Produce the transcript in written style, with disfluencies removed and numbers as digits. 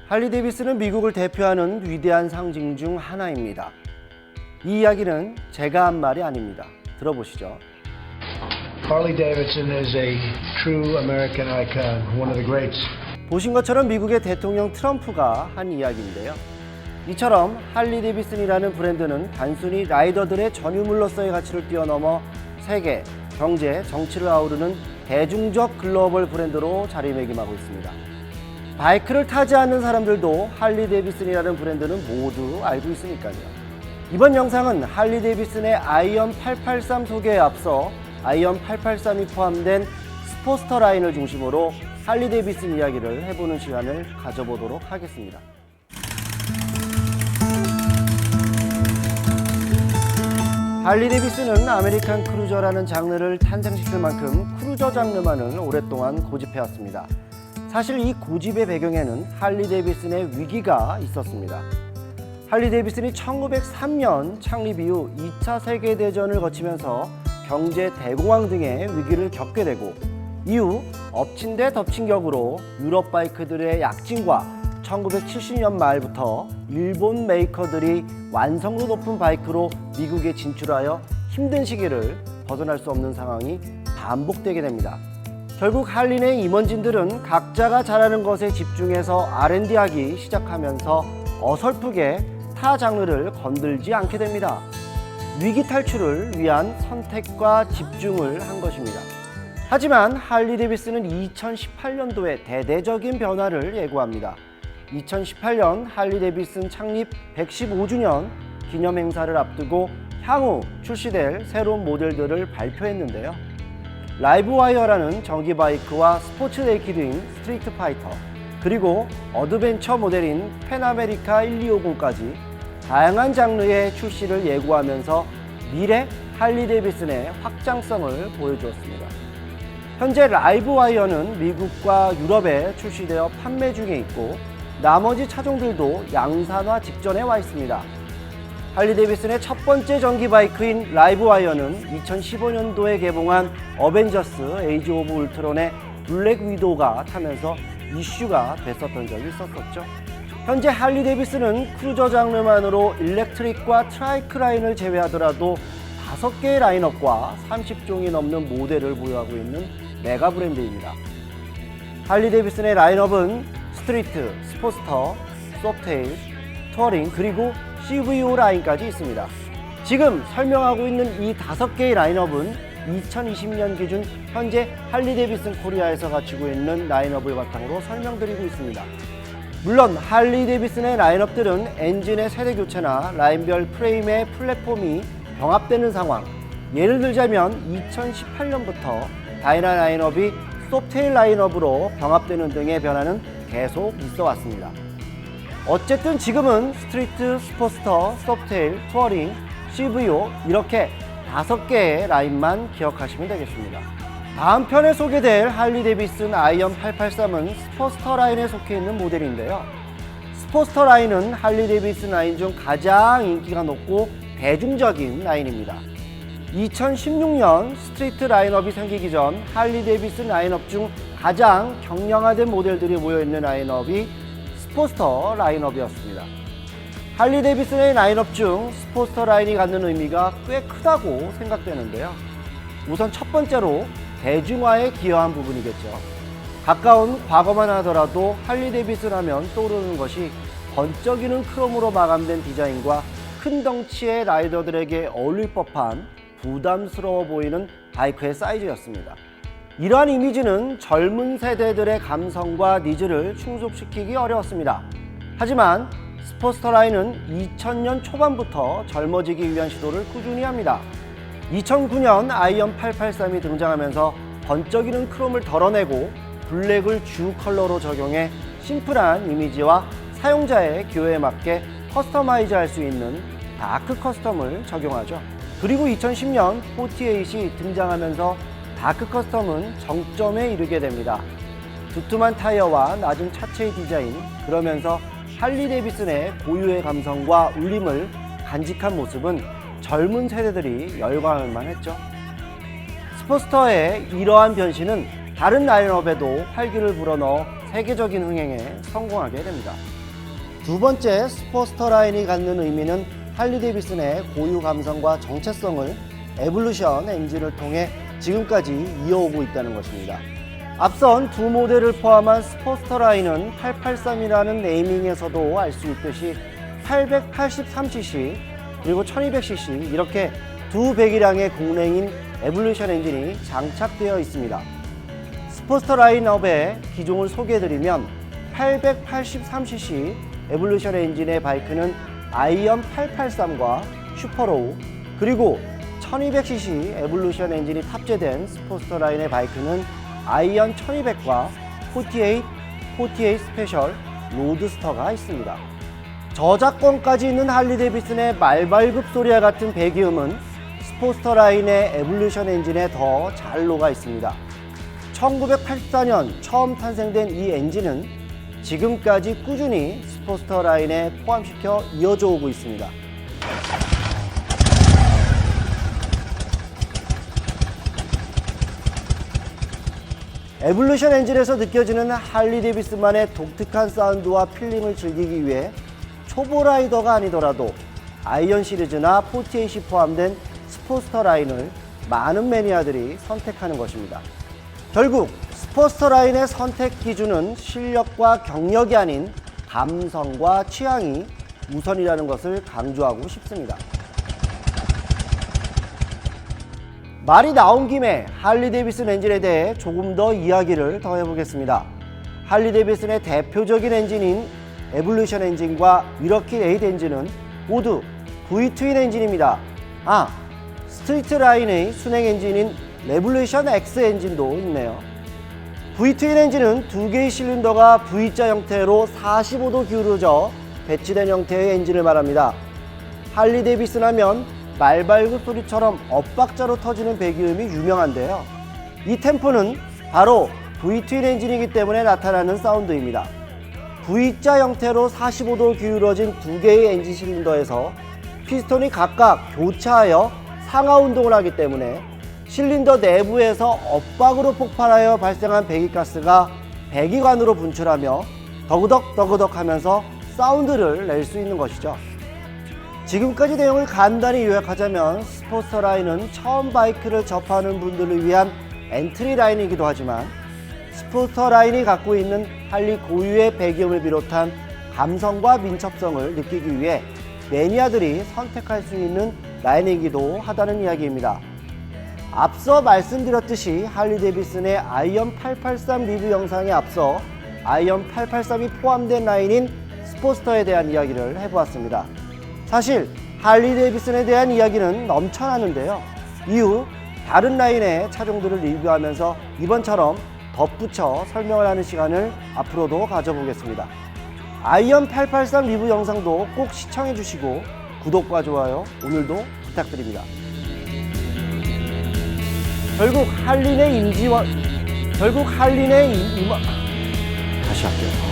할리 데이비슨은 미국을 대표하는 위대한 상징 중 하나입니다. 이 이야기는 제가 한 말이 아닙니다. 들어보시죠. Harley Davidson is a true American icon, one of the greats. 보신 것처럼 미국의 대통령 트럼프가 한 이야기인데요. 이처럼 할리 데이비슨이라는 브랜드는 단순히 라이더들의 전유물로서의 가치를 뛰어넘어 세계, 경제, 정치를 아우르는 대중적 글로벌 브랜드로 자리매김하고 있습니다. 바이크를 타지 않는 사람들도 할리 데이비슨이라는 브랜드는 모두 알고 있으니까요. 이번 영상은 할리 데이비슨의 아이언 883 소개에 앞서 아이언 883이 포함된 스포스터 라인을 중심으로 할리 데이비슨 이야기를 해보는 시간을 가져보도록 하겠습니다. 할리 데이비슨은 아메리칸 크루저라는 장르를 탄생시킬 만큼 크루저 장르만을 오랫동안 고집해왔습니다. 사실 이 고집의 배경에는 할리 데이비슨의 위기가 있었습니다. 할리 데이비슨이 1903년 창립 이후 2차 세계대전을 거치면서 경제 대공황 등의 위기를 겪게 되고 이후 엎친 데 덮친 격으로 유럽 바이크들의 약진과 1970년 말부터 일본 메이커들이 완성도 높은 바이크로 미국에 진출하여 힘든 시기를 벗어날 수 없는 상황이 반복되게 됩니다. 결국 할리 내 임원진들은 각자가 잘하는 것에 집중해서 R&D하기 시작하면서 어설프게 타 장르를 건들지 않게 됩니다. 위기 탈출을 위한 선택과 집중을 한 것입니다. 하지만 할리 데이비슨은 2018년도에 대대적인 변화를 예고합니다. 2018년 할리 데이비슨 창립 115주년 기념 행사를 앞두고 향후 출시될 새로운 모델들을 발표했는데요. 라이브와이어라는 전기 바이크와 스포츠 네이키드인 스트리트 파이터, 그리고 어드벤처 모델인 펜아메리카 1250까지 다양한 장르의 출시를 예고하면서 미래 할리 데이비슨의 확장성을 보여주었습니다. 현재 라이브와이어는 미국과 유럽에 출시되어 판매 중에 있고 나머지 차종들도 양산화 직전에 와 있습니다. 할리 데이비슨의 첫 번째 전기 바이크인 라이브와이어는 2015년도에 개봉한 어벤져스 에이지 오브 울트론의 블랙 위도우가 타면서 이슈가 됐었던 적이 있었죠. 현재 할리 데이비슨은 크루저 장르만으로 일렉트릭과 트라이크 라인을 제외하더라도 5개의 라인업과 30종이 넘는 모델을 보유하고 있는 메가 브랜드입니다. 할리 데이비슨의 라인업은 스트리트, 스포스터, 소프테일, 터링, 그리고 CVO 라인까지 있습니다. 지금 설명하고 있는 이 5개의 라인업은 2020년 기준 현재 할리 데이비슨 코리아에서 갖추고 있는 라인업을 바탕으로 설명드리고 있습니다. 물론 할리 데이비슨의 라인업들은 엔진의 세대 교체나 라인별 프레임의 플랫폼이 병합되는 상황, 예를 들자면 2018년부터 다이나 라인업이 소프테일 라인업으로 병합되는 등의 변화는 계속 있어 왔습니다. 어쨌든 지금은 스트리트, 스포스터, 소프테일, 투어링, CVO 이렇게 5개의 라인만 기억하시면 되겠습니다. 다음 편에 소개될 할리 데이비슨 아이언 883은 스포스터 라인에 속해 있는 모델인데요. 스포스터 라인은 할리 데이비슨 라인 중 가장 인기가 높고 대중적인 라인입니다. 2016년 스트리트 라인업이 생기기 전 할리 데이비슨 라인업 중 가장 경량화된 모델들이 모여있는 라인업이 스포스터 라인업이었습니다. 할리 데이비슨의 라인업 중 스포스터 라인이 갖는 의미가 꽤 크다고 생각되는데요. 우선 첫 번째로 대중화에 기여한 부분이겠죠. 가까운 과거만 하더라도 할리 데이비슨 하면 떠오르는 것이 번쩍이는 크롬으로 마감된 디자인과 큰 덩치의 라이더들에게 어울릴 법한 부담스러워 보이는 바이크의 사이즈였습니다. 이러한 이미지는 젊은 세대들의 감성과 니즈를 충족시키기 어려웠습니다. 하지만 스포스터 라인은 2000년 초반부터 젊어지기 위한 시도를 꾸준히 합니다. 2009년 아이언 883이 등장하면서 번쩍이는 크롬을 덜어내고 블랙을 주 컬러로 적용해 심플한 이미지와 사용자의 기호에 맞게 커스터마이즈 할 수 있는 다크 커스텀을 적용하죠. 그리고 2010년 48이 등장하면서 다크 커스텀은 정점에 이르게 됩니다. 두툼한 타이어와 낮은 차체의 디자인, 그러면서 할리 데이비슨의 고유의 감성과 울림을 간직한 모습은 젊은 세대들이 열광할 만했죠. 스포스터의 이러한 변신은 다른 라인업에도 활기를 불어넣어 세계적인 흥행에 성공하게 됩니다. 두 번째 스포스터 라인이 갖는 의미는 할리 데이비슨의 고유 감성과 정체성을 에볼루션 엔진을 통해 지금까지 이어오고 있다는 것입니다. 앞선 두 모델을 포함한 스포스터 라인은 883이라는 네이밍에서도 알 수 있듯이 883cc 그리고 1200cc 이렇게 두 배기량의 공랭인 에볼루션 엔진이 장착되어 있습니다. 스포스터 라인업의 기종을 소개해드리면 883cc 에볼루션 엔진의 바이크는 아이언 883과 슈퍼로우, 그리고 1200cc 에볼루션 엔진이 탑재된 스포스터 라인의 바이크는 아이언 1200과 48 스페셜 로드스터가 있습니다. 저작권까지 있는 할리 데이비슨의 말발굽 소리와 같은 배기음은 스포스터 라인의 에볼루션 엔진에 더 잘 녹아 있습니다. 1984년 처음 탄생된 이 엔진은 지금까지 꾸준히 스포스터 라인에 포함시켜 이어져 오고 있습니다. 에볼루션 엔진에서 느껴지는 할리 데이비슨만의 독특한 사운드와 필링을 즐기기 위해 초보 라이더가 아니더라도 아이언 시리즈나 48이 포함된 스포스터 라인을 많은 매니아들이 선택하는 것입니다. 결국 스포스터 라인의 선택 기준은 실력과 경력이 아닌 감성과 취향이 우선이라는 것을 강조하고 싶습니다. 말이 나온 김에 할리 데이비슨 엔진에 대해 조금 더 이야기를 더 해보겠습니다. 할리 데이비슨의 대표적인 엔진인 에볼루션 엔진과 미러키 에이드 엔진은 모두 V-트윈 엔진입니다. 스트리트 라인의 순행 엔진인 레볼루션 X 엔진도 있네요. V-트윈 엔진은 두 개의 실린더가 V자 형태로 45도 기울어져 배치된 형태의 엔진을 말합니다. 할리 데이비슨 하면 말발굽 소리처럼 엇박자로 터지는 배기음이 유명한데요. 이 템포는 바로 V-트윈 엔진이기 때문에 나타나는 사운드입니다. V자 형태로 45도 기울어진 두 개의 엔진 실린더에서 피스톤이 각각 교차하여 상하 운동을 하기 때문에 실린더 내부에서 엇박으로 폭발하여 발생한 배기가스가 배기관으로 분출하며 더그덕 하면서 사운드를 낼 수 있는 것이죠. 지금까지 내용을 간단히 요약하자면 스포스터 라인은 처음 바이크를 접하는 분들을 위한 엔트리 라인이기도 하지만 스포스터 라인이 갖고 있는 할리 고유의 배기음을 비롯한 감성과 민첩성을 느끼기 위해 매니아들이 선택할 수 있는 라인이기도 하다는 이야기입니다. 앞서 말씀드렸듯이 할리 데이비슨의 아이언 883 리뷰 영상에 앞서 아이언 883이 포함된 라인인 스포스터에 대한 이야기를 해보았습니다. 사실 할리 데이비슨에 대한 이야기는 넘쳐나는데요. 이후 다른 라인의 차종들을 리뷰하면서 이번처럼 덧붙여 설명을 하는 시간을 앞으로도 가져보겠습니다. 아이언 883 리뷰 영상도 꼭 시청해 주시고 구독과 좋아요 오늘도 부탁드립니다. 결국 할린의 다시 할게요.